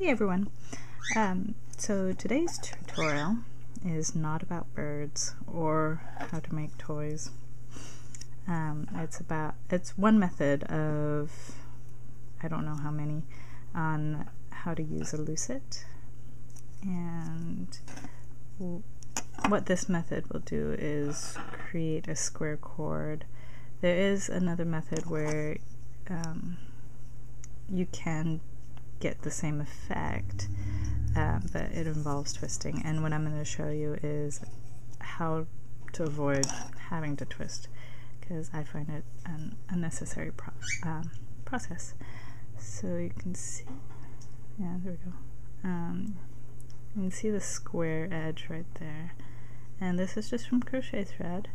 Hey everyone! So today's tutorial is not about birds or how to make toys. It's one method of, I don't know how many, on how to use a Lucet. And what this method will do is create a square chord. There is another method where you can get the same effect, but it involves twisting, and what I'm going to show you is how to avoid having to twist, because I find it an unnecessary process. So you can see, yeah, there we go. You can see the square edge right there, and this is just from crochet thread.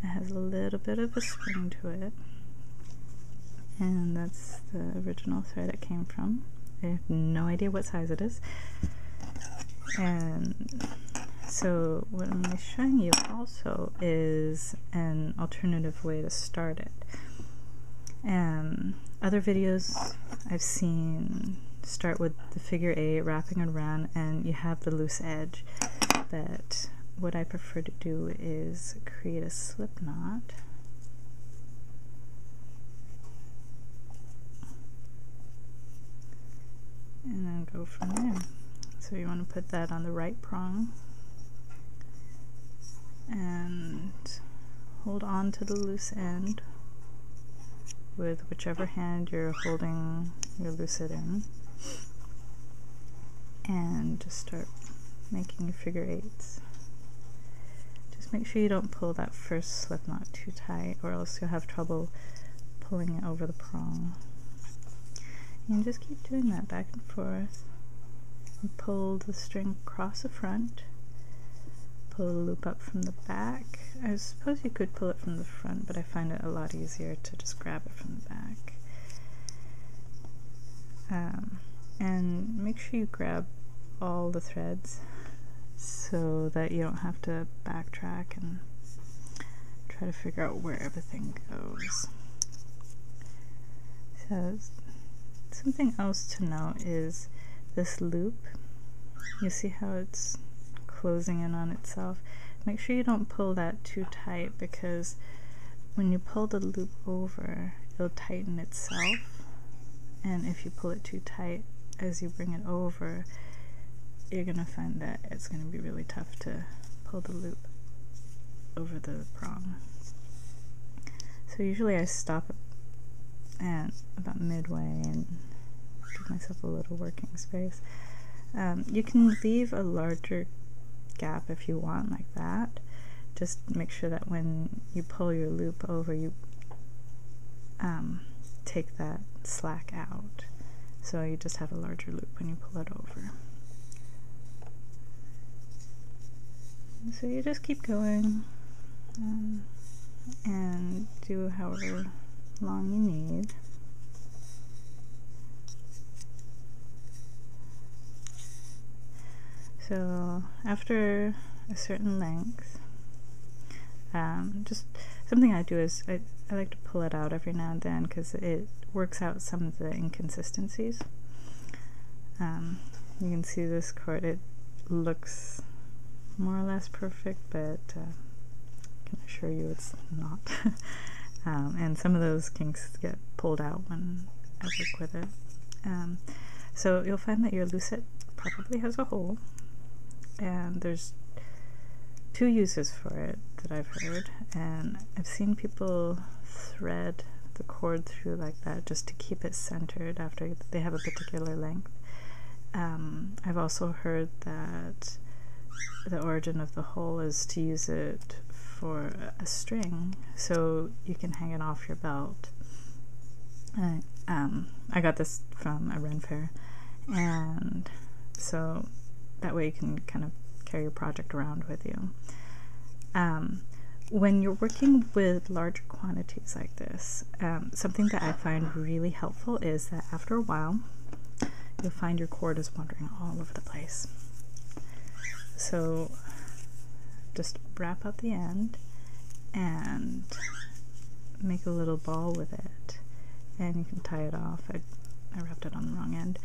It has a little bit of a spring to it, and that's the original thread it came from. I have no idea what size it is. And so what I'm showing you also is an alternative way to start it. Other videos I've seen start with the figure 8, wrapping around, and you have the loose edge. But what I prefer to do is create a slip knot. And then go from there. So you want to put that on the right prong and hold on to the loose end with whichever hand you're holding your Lucet in, and just start making your figure 8s. Just make sure you don't pull that first slip knot too tight, or else you'll have trouble pulling it over the prong. And just keep doing that back and forth. And pull the string across the front. Pull the loop up from the back. I suppose you could pull it from the front, but I find it a lot easier to just grab it from the back. And make sure you grab all the threads so that you don't have to backtrack and try to figure out where everything goes. So something else to note is this loop. You see how it's closing in on itself? Make sure you don't pull that too tight, because when you pull the loop over, it'll tighten itself. And if you pull it too tight as you bring it over, you're going to find that it's going to be really tough to pull the loop over the prong. So usually I stop at about midway and give myself a little working space. You can leave a larger gap if you want, like that. Just make sure that when you pull your loop over, you take that slack out, so you just have a larger loop when you pull it over. So you just keep going and do however long you need. So after a certain length, just something I do is I like to pull it out every now and then, because it works out some of the inconsistencies. You can see this cord, it looks more or less perfect, but I can assure you it's not. And some of those kinks get pulled out when I work with it. So you'll find that your Lucet probably has a hole, and there's 2 uses for it that I've heard, and I've seen people thread the cord through like that just to keep it centered after they have a particular length. I've also heard that the origin of the hole is to use it for a string, so you can hang it off your belt. I got this from a Ren fair, and so that way you can kind of carry your project around with you. When you're working with larger quantities like this, something that I find really helpful is that after a while, you'll find your cord is wandering all over the place. So just wrap up the end and make a little ball with it, and you can tie it off. I wrapped it on the wrong end.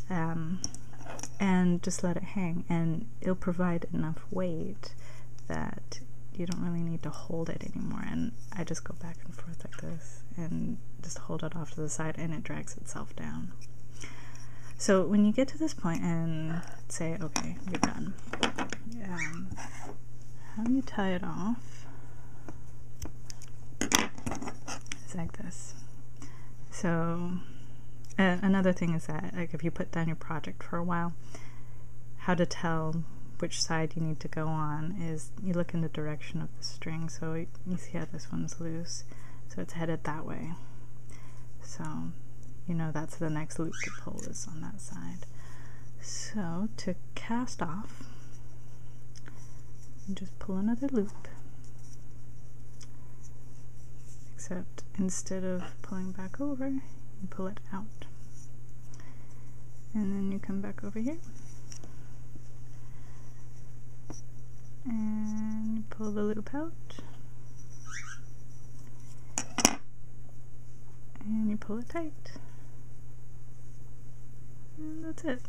and just let it hang, and it'll provide enough weight that you don't really need to hold it anymore. And I just go back and forth like this and just hold it off to the side, and it drags itself down. So when you get to this point and say, okay, you're done, how you tie it off is like this. So another thing is that, like, if you put down your project for a while, how to tell which side you need to go on is you look in the direction of the string. So you see how this one's loose, so it's headed that way. So you know that's the next loop to pull is on that side. So to cast off, you just pull another loop, except instead of pulling back over, you pull it out, and then you come back over here and you pull the loop out, and you pull it tight, and that's it.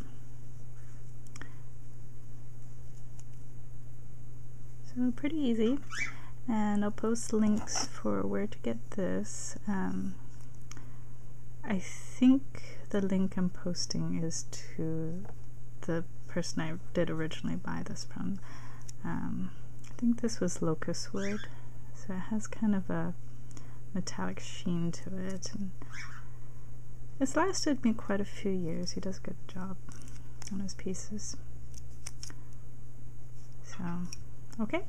So pretty easy, and I'll post links for where to get this. I think the link I'm posting is to the person I did originally buy this from. I think this was locust wood, so it has kind of a metallic sheen to it, and it's lasted me quite a few years. He does a good job on his pieces. So, okay.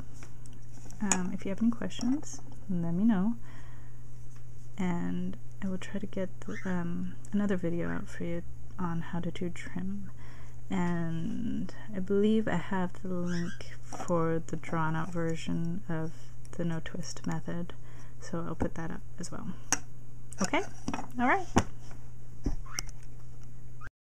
If you have any questions, let me know, and I will try to get another video out for you on how to do trim. And I believe I have the link for the drawn out version of the no twist method, so I'll put that up as well. Okay? Alright.